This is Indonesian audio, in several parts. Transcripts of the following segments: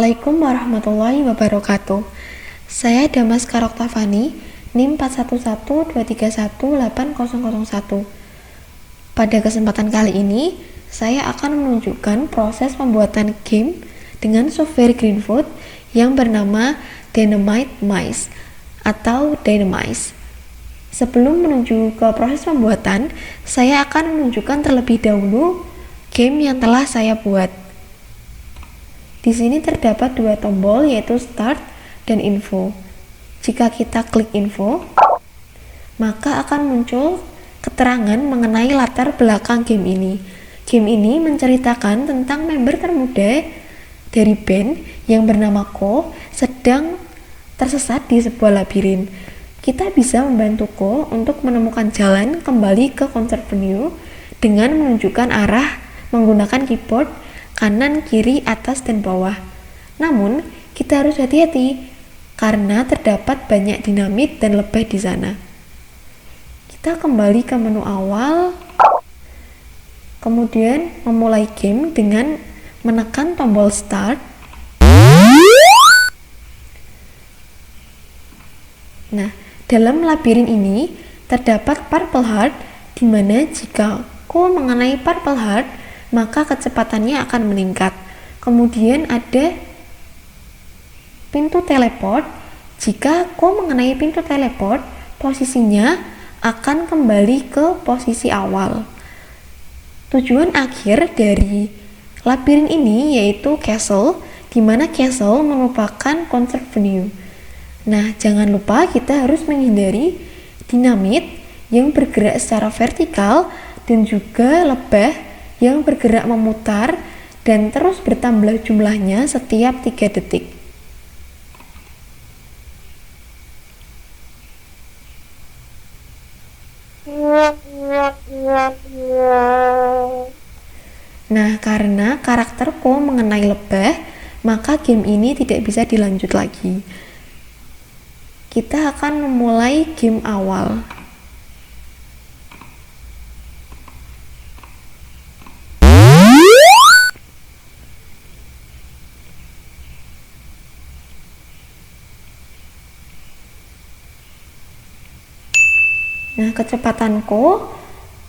Assalamualaikum warahmatullahi wabarakatuh. Saya Damaskar Oktavani, NIM 41123180001. Pada kesempatan kali ini, saya akan menunjukkan proses pembuatan game dengan software Greenfoot yang bernama Dynamite Mice atau Dynamice. Sebelum menuju ke proses pembuatan, saya akan menunjukkan terlebih dahulu game yang telah saya buat. Di sini terdapat dua tombol, yaitu Start dan Info. Jika kita klik Info, maka akan muncul keterangan mengenai latar belakang game ini. Game ini menceritakan tentang member termuda dari band yang bernama Ko sedang tersesat di sebuah labirin. Kita bisa membantu Ko untuk menemukan jalan kembali ke concert venue dengan menunjukkan arah menggunakan keyboard kanan, kiri, atas, dan bawah. Namun, kita harus hati-hati karena terdapat banyak dinamit dan lebah di sana. Kita kembali ke menu awal, kemudian memulai game dengan menekan tombol Start. Nah, dalam labirin ini terdapat Purple Heart, di mana jika Ko mengenai Purple Heart, maka kecepatannya akan meningkat. Kemudian ada pintu teleport. Jika Ko mengenai pintu teleport, posisinya akan kembali ke posisi awal. Tujuan akhir dari labirin ini yaitu castle, di mana castle merupakan concert venue. Nah, jangan lupa kita harus menghindari dinamit yang bergerak secara vertikal dan juga lebah yang bergerak memutar dan terus bertambah jumlahnya setiap 3 detik. Nah, karena karakter Ko mengenai lebah, maka game ini tidak bisa dilanjut lagi. Kita akan memulai game awal. Nah, kecepatan Ko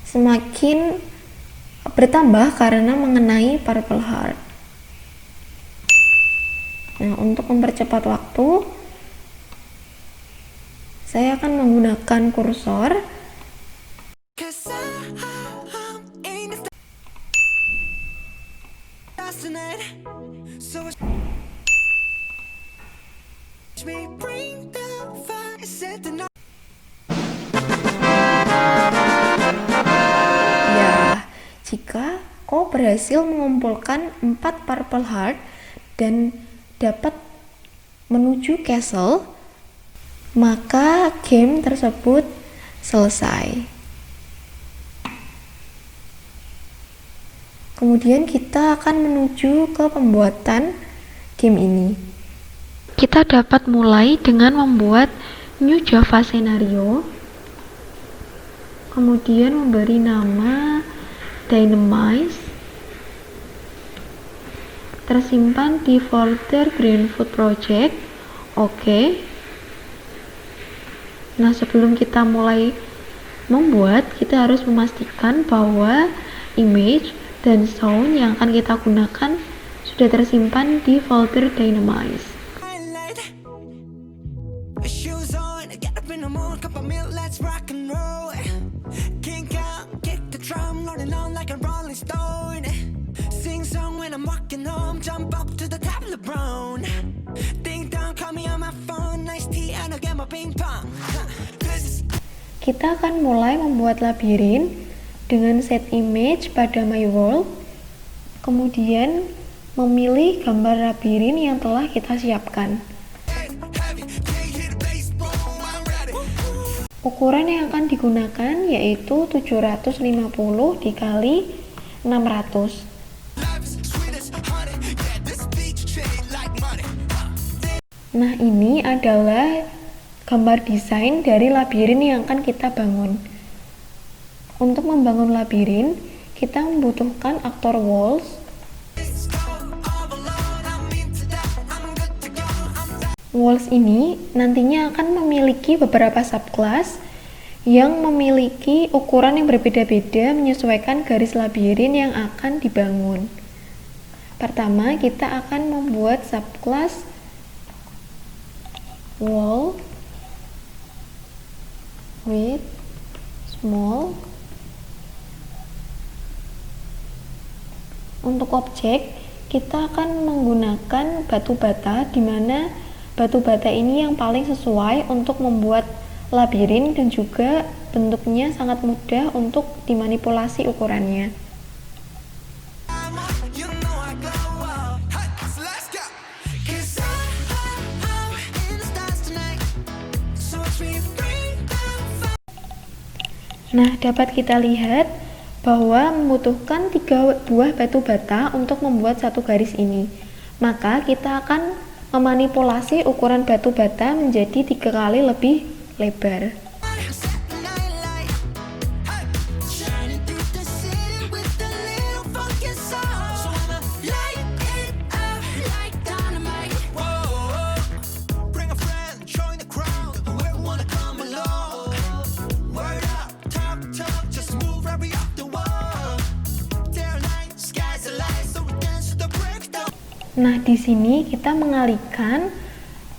semakin bertambah karena mengenai Purple Heart. Nah, untuk mempercepat waktu, saya akan menggunakan kursor. Jika Ko berhasil mengumpulkan 4 Purple Heart dan dapat menuju castle, maka game tersebut selesai. Kemudian kita akan menuju ke pembuatan game ini. Kita dapat mulai dengan membuat New Java Scenario, kemudian memberi nama Dynamice, tersimpan di folder Greenfoot Project. Oke. Nah, sebelum kita mulai membuat, kita harus memastikan bahwa image dan sound yang akan kita gunakan sudah tersimpan di folder Dynamice. Kita akan mulai membuat labirin dengan set image pada my world, kemudian memilih gambar labirin yang telah kita siapkan. Ukuran yang akan digunakan yaitu 750 dikali 600. Nah, ini adalah gambar desain dari labirin yang akan kita bangun. Untuk membangun labirin, kita membutuhkan aktor walls, Walls ini nantinya akan memiliki beberapa subclass yang memiliki ukuran yang berbeda-beda menyesuaikan garis labirin yang akan dibangun. Pertama, kita akan membuat subclass wall with small. Untuk objek, kita akan menggunakan batu bata, di mana batu bata ini yang paling sesuai untuk membuat labirin dan juga bentuknya sangat mudah untuk dimanipulasi ukurannya. Nah, dapat kita lihat bahwa membutuhkan 3 buah batu bata untuk membuat satu garis ini. Maka kita akan memanipulasi ukuran batu bata menjadi 3 kali lebih lebar. Nah, di sini kita mengalihkan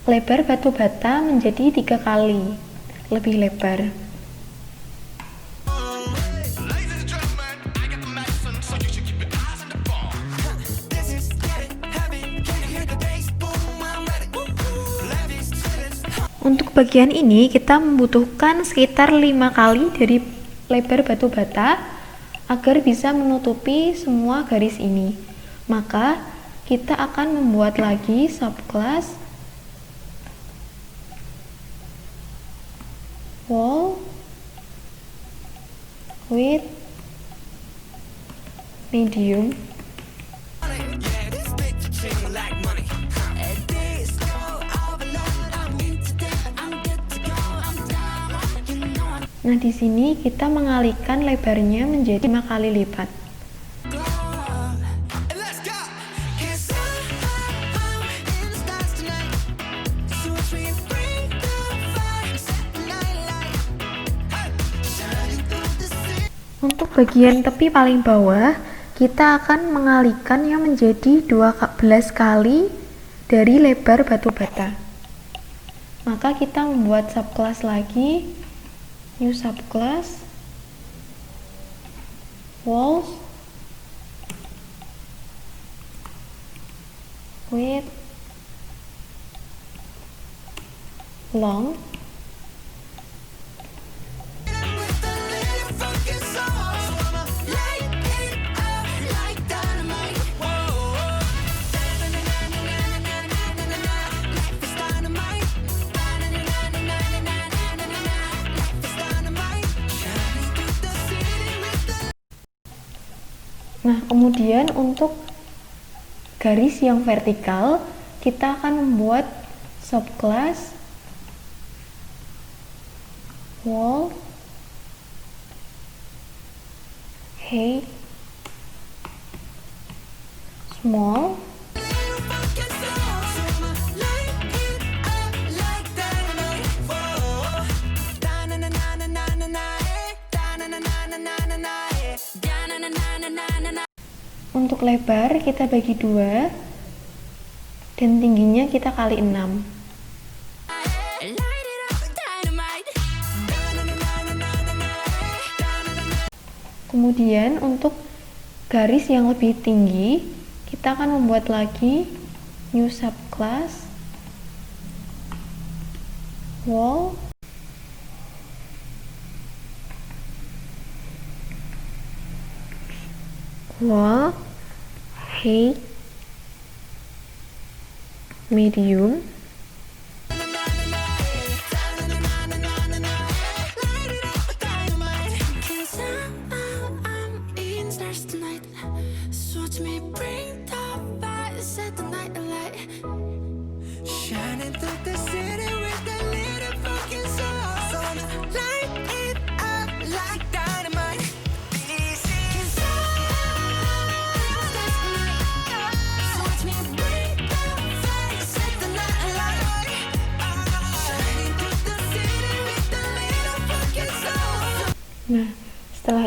lebar batu bata menjadi 3 kali lebih lebar. Untuk bagian ini kita membutuhkan sekitar 5 kali dari lebar batu bata agar bisa menutupi semua garis ini. Maka kita akan membuat lagi subclass wall with medium. Nah, di sini kita mengalihkan lebarnya menjadi 5 kali lipat. Untuk bagian tepi paling bawah, kita akan mengalihkannya menjadi 12 kali dari lebar batu bata. Maka kita membuat subclass lagi, new subclass, walls with long. Nah, kemudian untuk garis yang vertikal, kita akan membuat subclass wall height small. Untuk lebar kita bagi 2 dan tingginya kita kali 6. Kemudian untuk garis yang lebih tinggi kita akan membuat lagi new subclass wall height medium.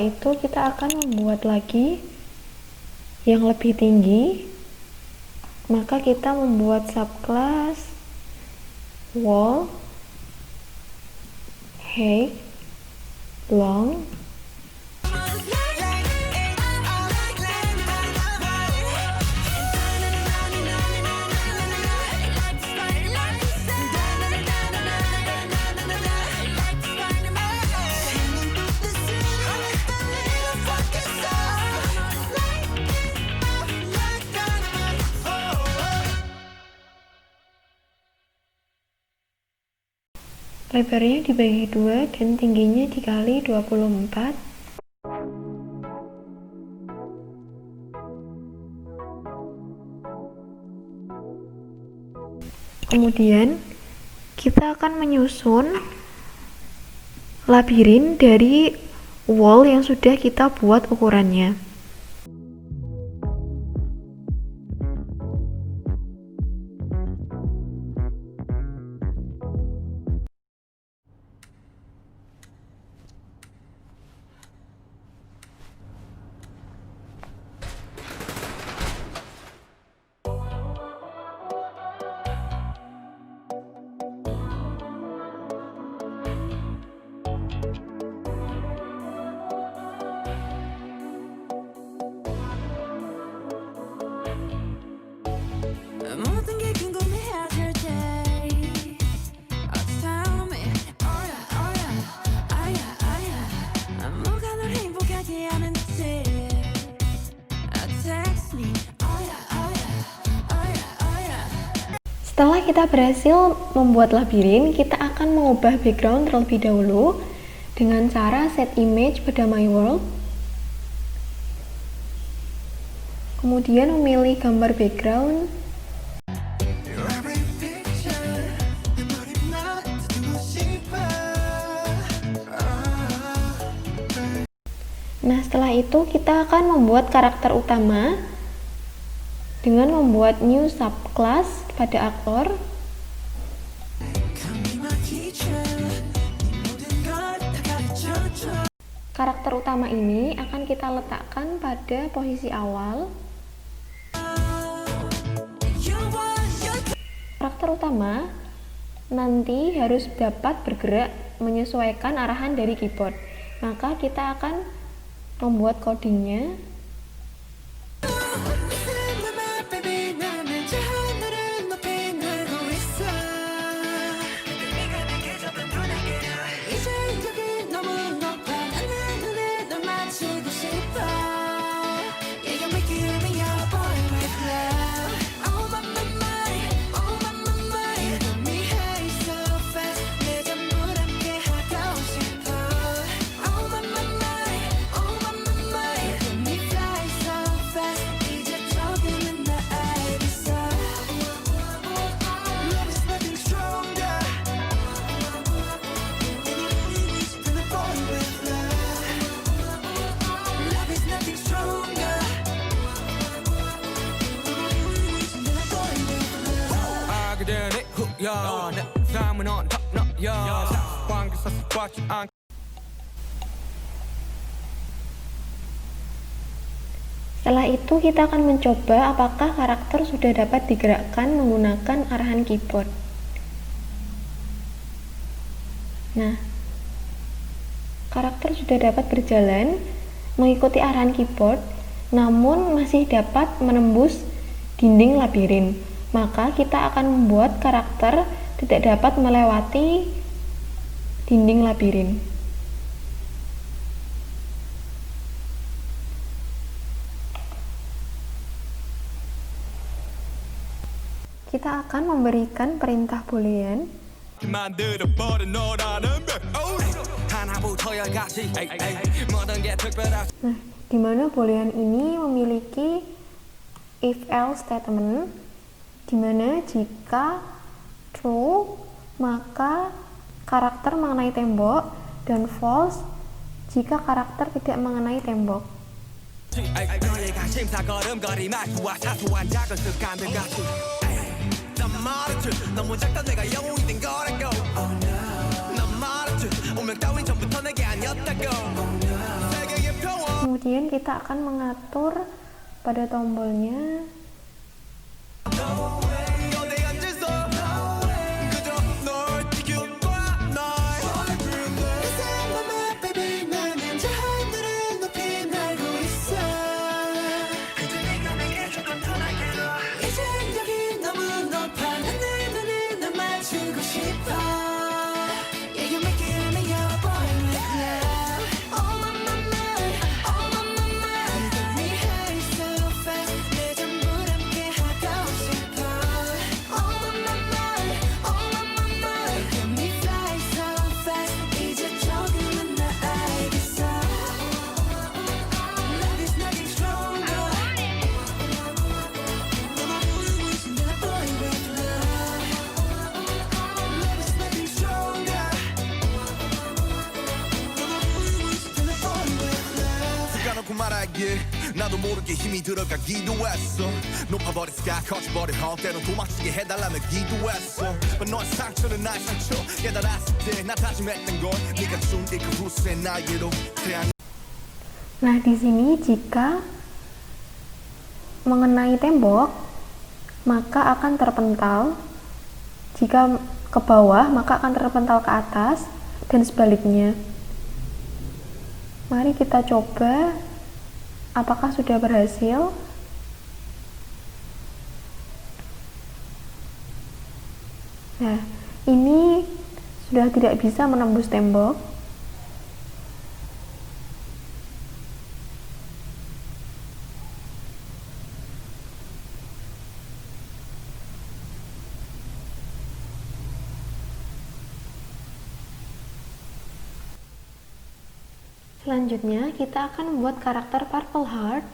itu kita akan membuat lagi yang lebih tinggi, maka kita membuat subclass wall height long. Lebarnya dibagi 2 dan tingginya dikali 24. Kemudian kita akan menyusun labirin dari wall yang sudah kita buat ukurannya. 모든 게 궁금해질 때 tell me 뭐가 널 행복하게 하는지 text me Setelah kita berhasil membuat labirin, kita akan mengubah background terlebih dahulu dengan cara set image pada my world. Kemudian memilih gambar background. Nah, setelah itu kita akan membuat karakter utama dengan membuat new subclass pada aktor. Karakter utama ini akan kita letakkan pada posisi awal. Karakter utama nanti harus dapat bergerak menyesuaikan arahan dari keyboard. Maka kita akan membuat codingnya. Setelah itu kita akan mencoba apakah karakter sudah dapat digerakkan menggunakan arahan keyboard. Nah, karakter sudah dapat berjalan mengikuti arahan keyboard, namun masih dapat menembus dinding labirin. Maka kita akan membuat karakter tidak dapat melewati dinding labirin. Kita akan memberikan perintah boolean. Nah, di mana boolean ini memiliki if else statement, di mana jika true maka karakter mengenai tembok, dan false jika karakter tidak mengenai tembok. kita akan mengatur pada tombolnya. 나도 모르게 힘이 들어가기도 했어 높아버린 sky 커져버린 헛 때론 도망치게 해달라며 기도했어 But 너의 상처는 나의 상처 깨달았을 때 나 다짐했던 건 네가 준 그 후세 나에게로 Nah, di sini jika mengenai tembok maka akan terpental, jika ke bawah maka akan terpental ke atas, dan sebaliknya. Mari kita coba apakah sudah berhasil. Nah, ini sudah tidak bisa menembus tembok. Selanjutnya, kita akan membuat karakter Purple Heart.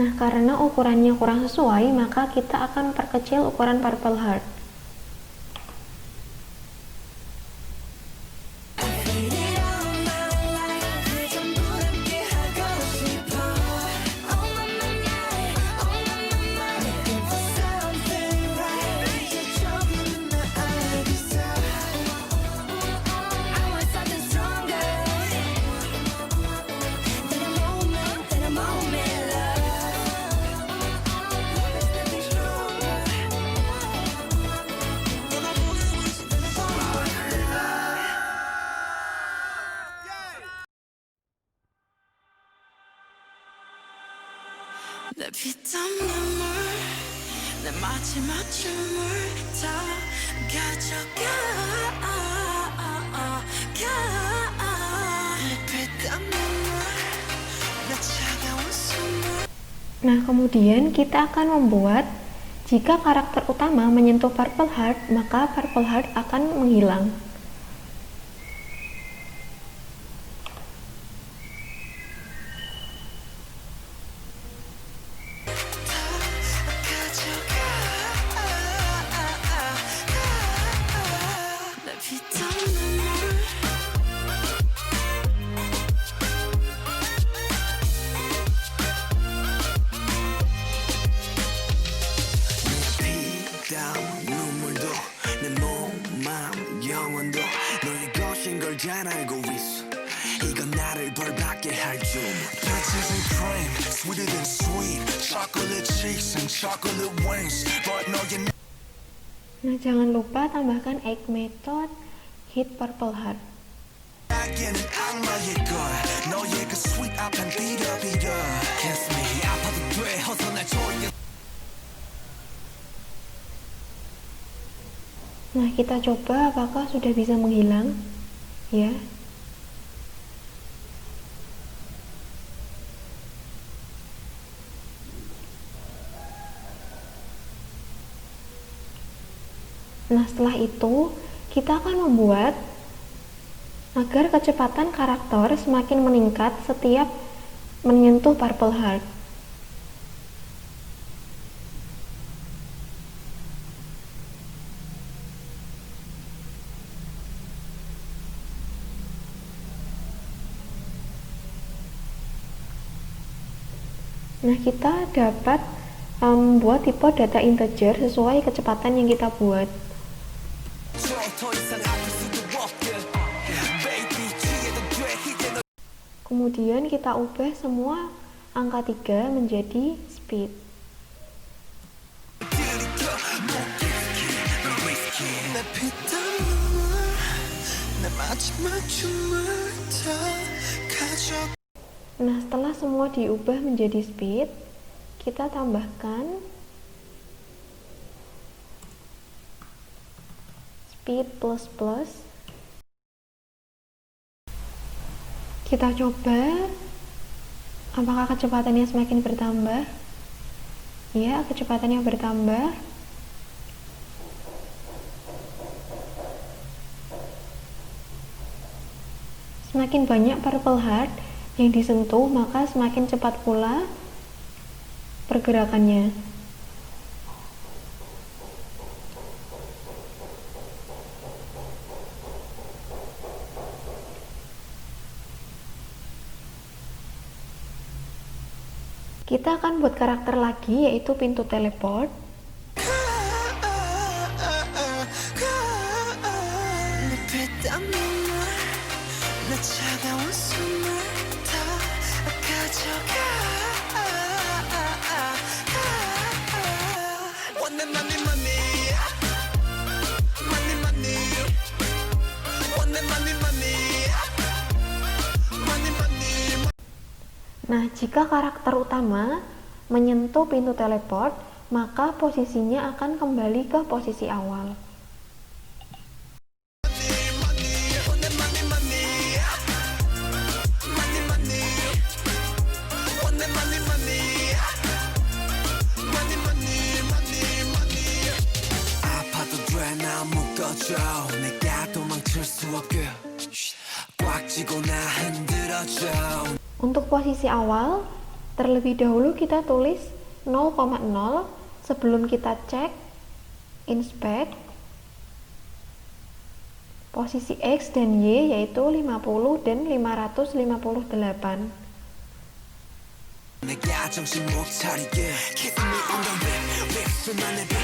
Nah, karena ukurannya kurang sesuai, maka kita akan perkecil ukuran Purple Heart. 내 피땀 눈물 내 마지막 춤을 다 가져가 내 피땀 눈물 내 차가운 숨을. Nah, kemudian kita akan membuat, jika karakter utama menyentuh Purple Heart, maka Purple Heart akan menghilang. 눈물도 내 몸, 마음, 영혼도 너의 것인 걸 잘 알고 있어 이건 나를 벌받게 할 줄 Peaches and cream, sweeter than sweet Chocolate cheeks and chocolate wings But 너의 Nah, jangan lupa tambahkan egg method hit Purple Heart. 나에게는 악마일 거야 너의 그 sweet 앞엔 비려비려 Kiss me 아파도 돼 어서 날 조여 Nah, kita coba apakah sudah bisa menghilang, ya. Nah, setelah itu kita akan membuat agar kecepatan karakter semakin meningkat setiap menyentuh Purple Heart. Nah, kita dapat membuat tipe data integer sesuai kecepatan yang kita buat. Kemudian kita ubah semua angka 3 menjadi speed. 내 피땀 눈물 내 마지막 춤을 다 가져 Nah, setelah semua diubah menjadi speed, kita tambahkan speed plus plus. Kita coba apakah kecepatannya semakin bertambah. Ya, kecepatannya bertambah. Semakin banyak purple heart yang disentuh, maka semakin cepat pula pergerakannya. Kita akan buat karakter lagi, yaitu pintu teleport. 내 피땀 눈물 내 차가운 숨을 다 가져가 원내 money money money money 원내 money money money money Nah, jika karakter utama menyentuh pintu teleport, maka posisinya akan kembali ke posisi awal. 아파도 돼 나 묶어줘 내가 도망칠 수 없게 꽉 쥐고 나 흔들어줘 Untuk posisi awal, terlebih dahulu kita tulis 0,0 sebelum kita cek inspect posisi X dan Y, yaitu 50 dan 558. 내가 정신 못 차리게 Kiss me on the lip lip 수만의 빛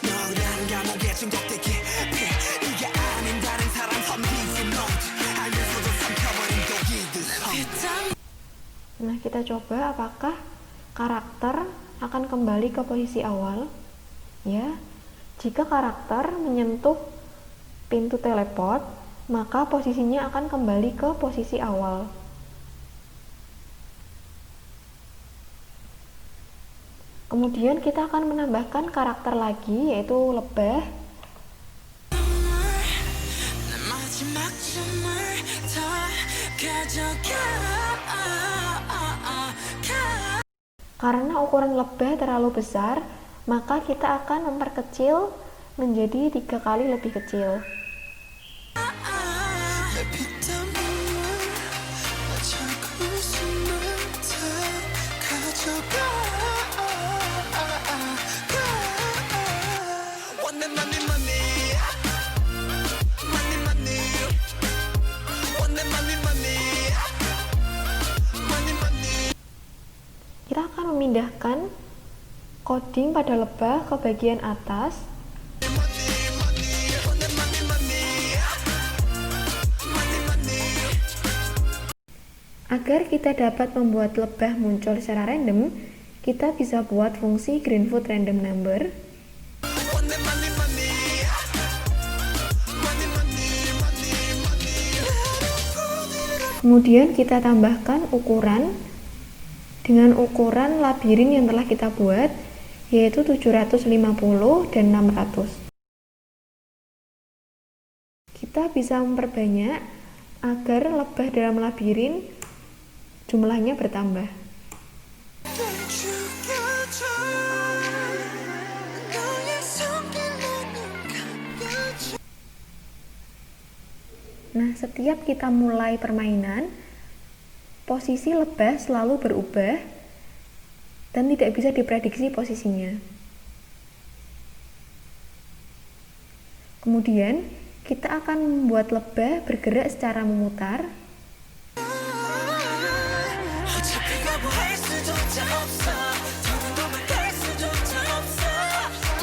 너란 감옥에 중독되게 이게 아닌 다른 사람 선비지 note 알면서도 삼켜버린 독이들 Nah, kita coba apakah karakter akan kembali ke posisi awal. Ya, jika karakter menyentuh pintu teleport, maka posisinya akan kembali ke posisi awal. Kemudian kita akan menambahkan karakter lagi, yaitu lebah. 내 마지막 춤을 다 가져가 Karena ukuran lebah terlalu besar, maka kita akan memperkecil menjadi 3 kali lebih kecil. 내 피땀 눈물 내 차가운 숨을 다 가져가 원내 money money money money 원내 money money money money Kita akan memindahkan coding pada lebah ke bagian atas. Agar kita dapat membuat lebah muncul secara random, kita bisa buat fungsi Greenfoot random number. Kemudian kita tambahkan ukuran dengan ukuran labirin yang telah kita buat, yaitu 750 dan 600. Kita bisa memperbanyak agar lebah dalam labirin jumlahnya bertambah. 죽여줘 너의 손길 나는 감겨줘 Nah, setiap kita mulai permainan, posisi lebah selalu berubah dan tidak bisa diprediksi posisinya. Kemudian, kita akan membuat lebah bergerak secara memutar. 어차피 거부할 수조차 없어 더는 도망갈 수조차 없어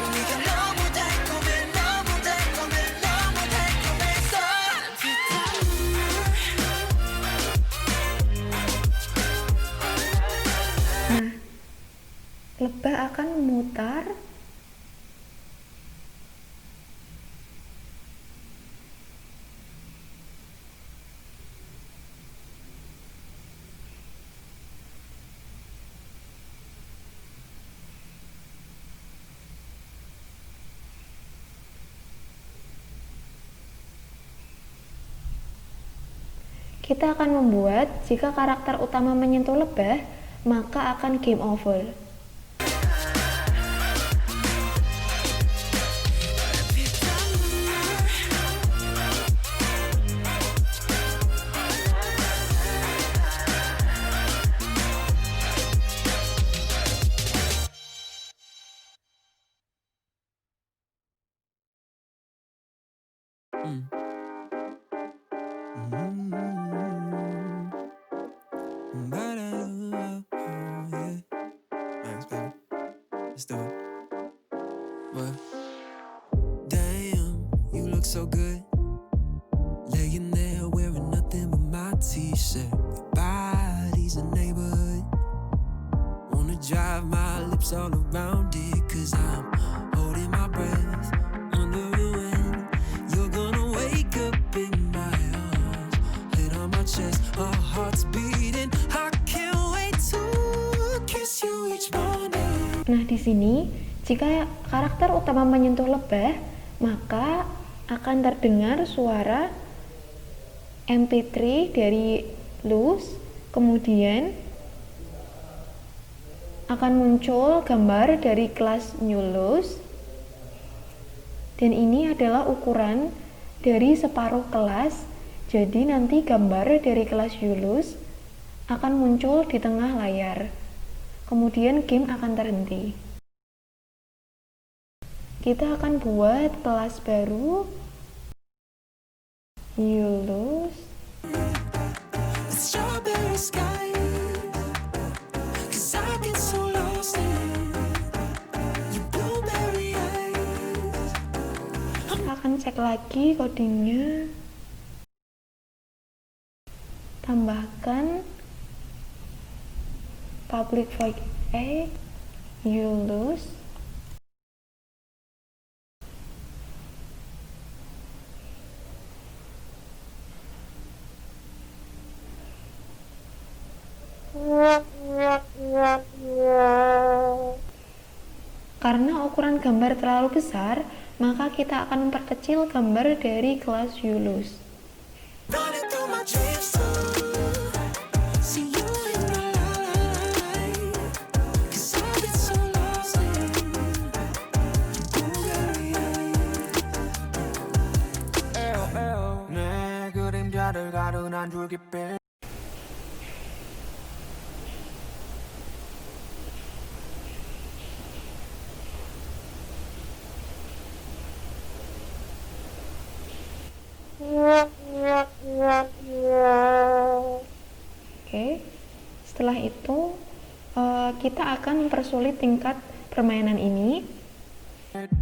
또 네가 너무 달콤해 너무 달콤해 너무 달콤해서 피땀 눈물 lebah akan memutar kita akan membuat jika karakter utama menyentuh lebah, maka akan game over. Thanks, baby. Let's do it. What? Damn, you look so good. Laying there wearing nothing but my t-shirt. Your body's a neighborhood. Wanna drive my lips all around it, cause I'm holding my breath, wondering when you're gonna wake up in my arms, head on my chest, our hearts beating. I can't wait to kiss you each morning. Nah, di sini jika karakter utama menyentuh lebah, maka akan terdengar suara MP3 dari Luz, kemudian akan muncul gambar dari kelas New Luz, dan ini adalah ukuran dari separuh kelas. Jadi nanti gambar dari kelas Yulus akan muncul di tengah layar, kemudian game akan terhenti. Kita akan buat kelas baru Yulus. Strawberry sky, 'cause I get so lost in your blueberry eyes. Akan cek lagi codingnya, tambahkan public void a Yulus, karena ukuran gambar terlalu besar, maka kita akan memperkecil gambar dari kelas Yulus. Running through my dreams too. See you in my life, 'cause I get so lost in your blueberry eyes. 내 그림자를 가둔한 줄기빛. Oke, setelah itu kita akan mempersulit tingkat permainan ini.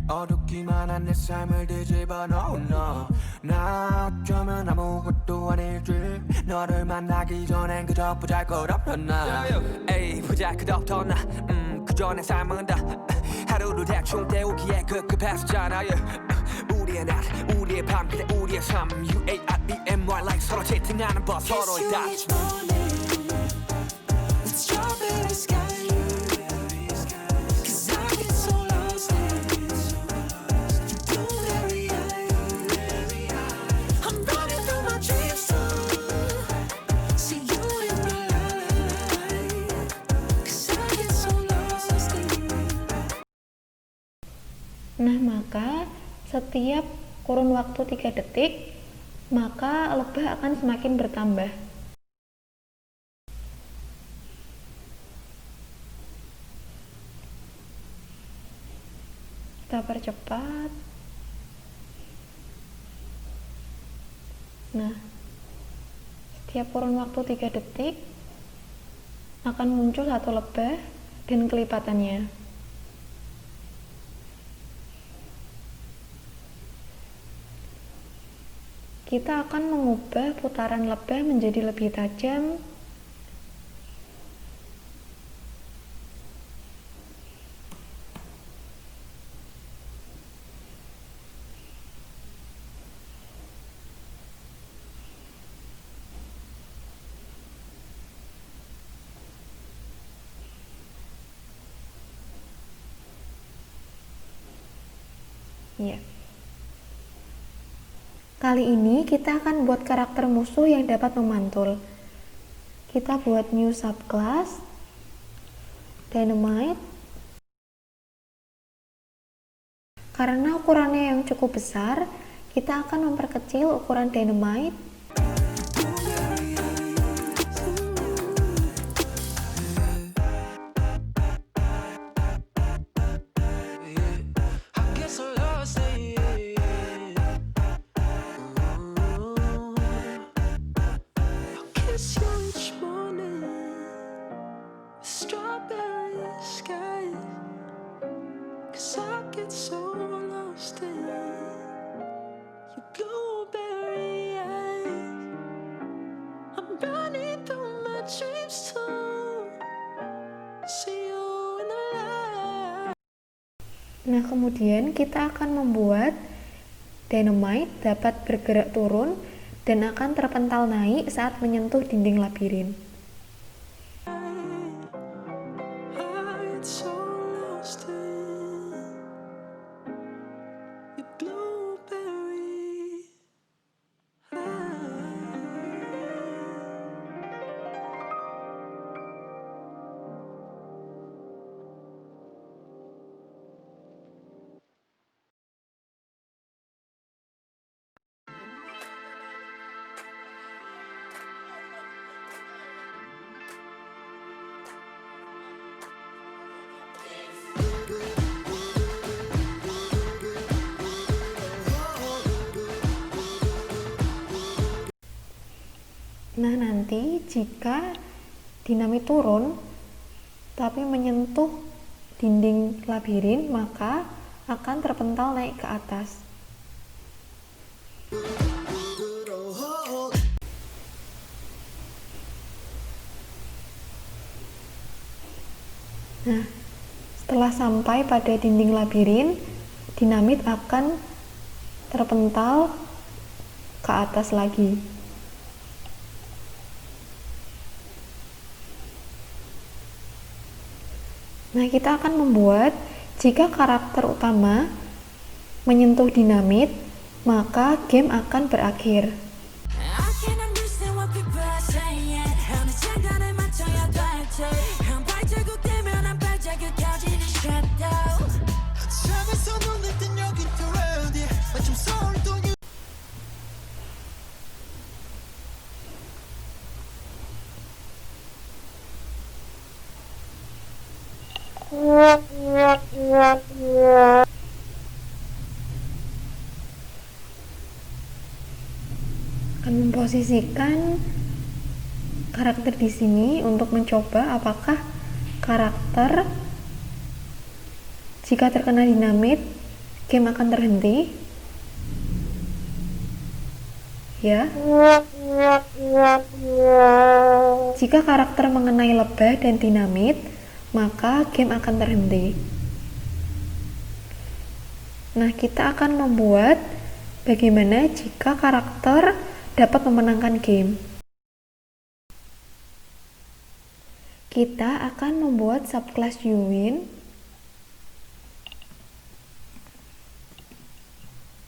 어둡기만 한 내 삶을 뒤집어 놓은 너. 나 어쩌면 아무것도 아닐지. 너를 만나기 전엔 그저 보잘것없던 나. 에이 보잘것없던 나. 그저 내 삶은 다 하루를 대충 때우기에 급급했었잖아. 우리의 낮 우리의 밤 그대 우리의 삶. UAREMY like 서로 채팅하는 법 서로의 다툼. Strawberry sky. Nah, maka setiap kurun waktu 3 detik, maka lebah akan semakin bertambah. Kita percepat. Nah, setiap kurun waktu 3 detik akan muncul satu lebah dan kelipatannya. Kita akan mengubah putaran lebah menjadi lebih tajam. Ya. Kali ini kita akan buat karakter musuh yang dapat memantul. Kita buat new subclass Dynamite. Karena ukurannya yang cukup besar, kita akan memperkecil ukuran Dynamite. Nah, kemudian kita akan membuat Dynamite dapat bergerak turun dan akan terpental naik saat menyentuh dinding labirin. Nah, nanti jika dinamit turun tapi menyentuh dinding labirin, maka akan terpental naik ke atas. Nah, setelah sampai pada dinding labirin, dinamit akan terpental ke atas lagi. Nah, kita akan membuat jika karakter utama menyentuh dinamit, maka game akan berakhir. Akan memposisikan karakter di sini untuk mencoba apakah karakter jika terkena dinamit game akan terhenti. Ya. Jika karakter mengenai lebah dan dinamit, maka game akan terhenti. Nah, kita akan membuat bagaimana jika karakter dapat memenangkan game. Kita akan membuat subclass Yuwin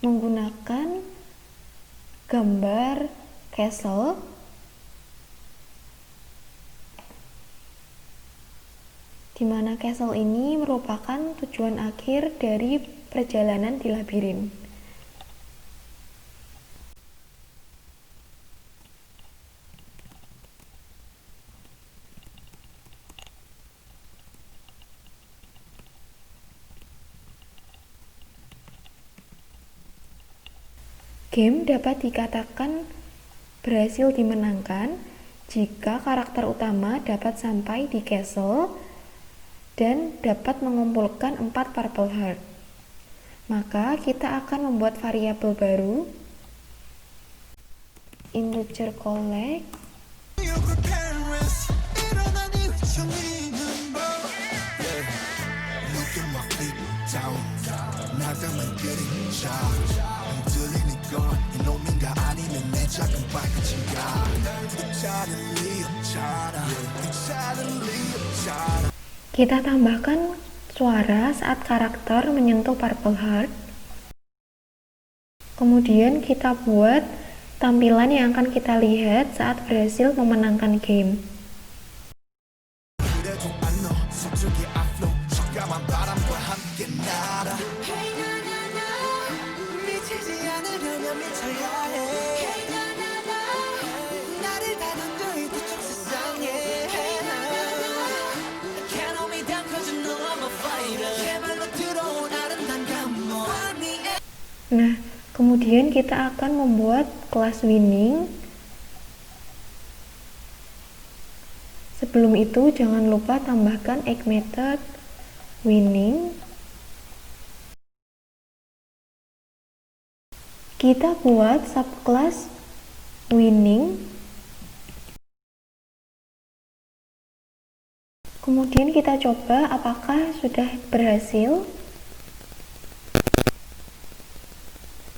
menggunakan gambar castle di mana castle ini merupakan tujuan akhir dari perjalanan di labirin. Game dapat dikatakan berhasil dimenangkan jika karakter utama dapat sampai di castle dan dapat mengumpulkan 4 purple heart. Maka kita akan membuat variabel baru, integer collect, kita tambahkan suara saat karakter menyentuh purple heart. Kemudian kita buat tampilan yang akan kita lihat saat berhasil memenangkan game. 그래도 안너 서쪽의 앞로 촉감한 바람과 함께 날아 Hey na na na 미치지 않으려면 미쳐야 해 Hey na na na 나를 다 던져 이 뒤쪽 세상에 Hey na na Can't hold me down cause you know I'm a fighter 제발로 들어온 아름다운 감동 Find me at Nah, kemudian kita akan membuat kelas winning. Sebelum itu, jangan lupa tambahkan egg method winning. Kita buat subclass winning. Kemudian kita coba apakah sudah berhasil.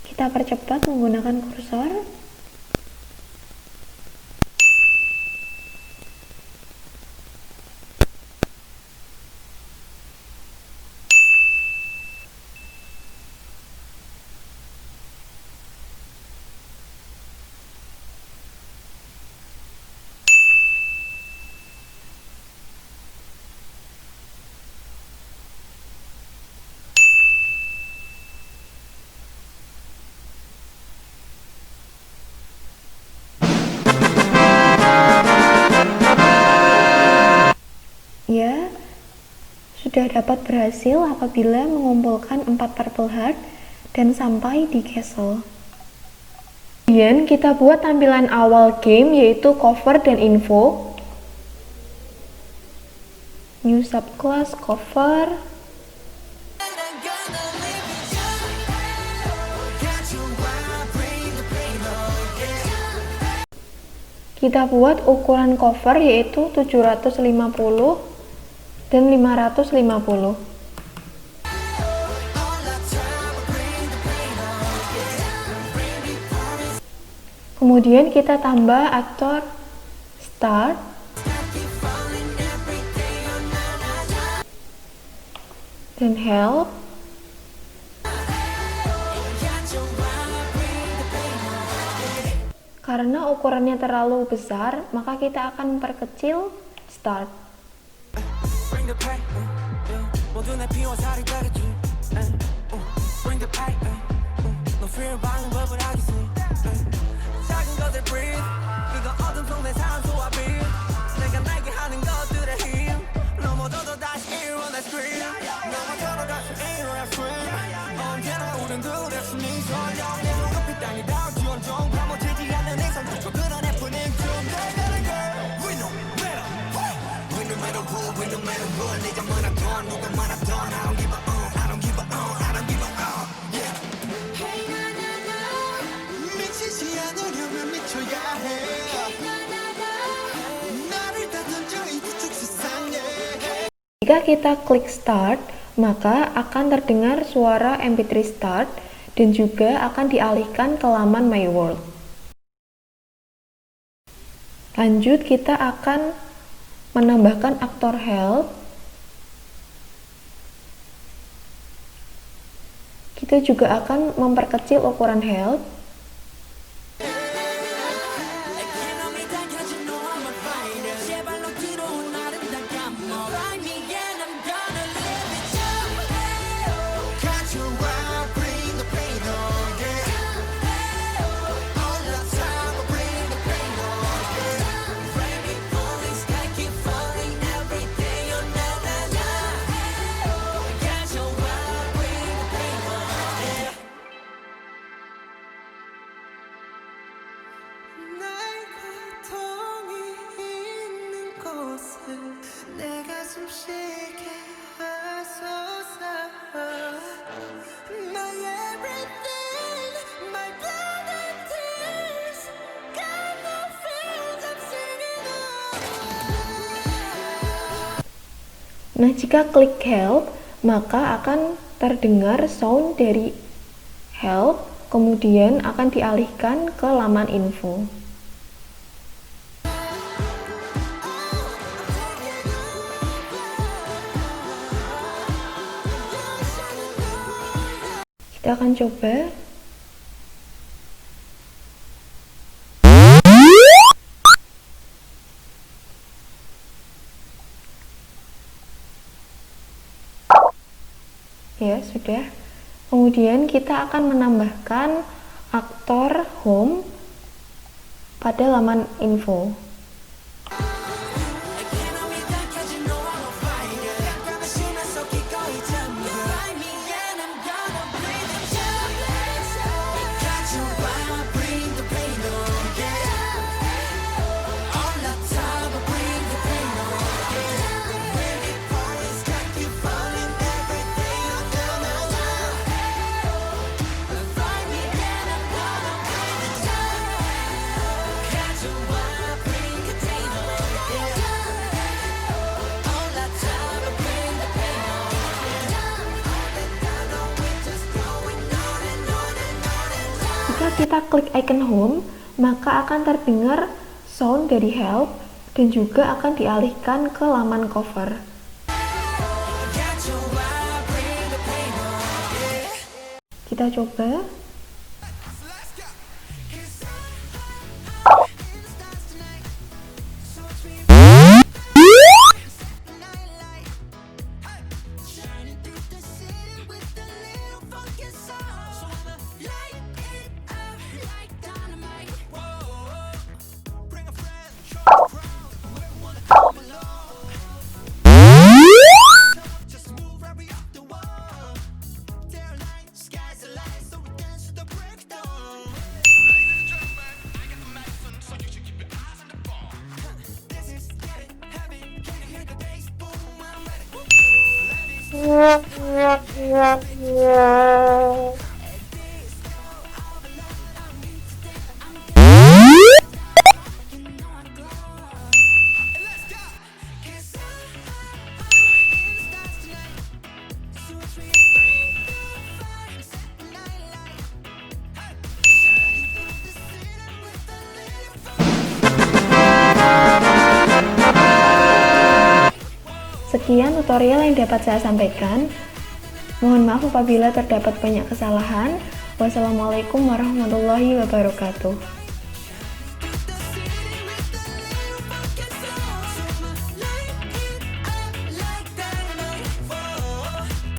Kita percepat menggunakan kursor. Ya, sudah dapat berhasil apabila mengumpulkan 4 purple heart dan sampai di castle. Kemudian kita buat tampilan awal game yaitu cover dan info. New subclass cover. Kita buat ukuran cover yaitu 750 dan 550. Kemudian kita tambah aktor start dan help. Karena ukurannya terlalu besar, maka kita akan memperkecil start. Bring the pain 모두 내 피와 살이 되겠지 Bring the pain 너 fear 방법을 알겠지 작은 것들 breathe 이거 어둠 속 내 산소와 빛 내가 날게 하는 것들의 힘 넘어져도 다시 일어나 scream 넘어져도 다시 일어나 scream 언제나 우린 둘의 숨이 설려 내 눈앞이 땅이 닿을지언정 파묻히지 않는 이상 저 끌어내보낸 중 We no matter We no matter who We no matter what 네가 말하던 누가 말하던 I don't give a I don't give a I don't give a Yeah Hey na na na 미치지 않으려면 미쳐야 해 Hey na na na 나를 다 던져 이 뒤쪽 세상에 Jika kita klik start, maka akan terdengar suara MP3 start dan juga akan dialihkan ke laman My World. Lanjut, kita akan menambahkan aktor help. Kita juga akan memperkecil ukuran help. Nah, jika klik help, maka akan terdengar sound dari help, kemudian akan dialihkan ke laman info. Kita akan coba. Ya, sudah. Kemudian kita akan menambahkan aktor home pada laman info. Jika kita klik icon home, maka akan terdengar sound dari help dan juga akan dialihkan ke laman cover. Kita coba. Sekian tutorial yang dapat saya sampaikan. Mohon maaf apabila terdapat banyak kesalahan. Wassalamualaikum warahmatullahi wabarakatuh.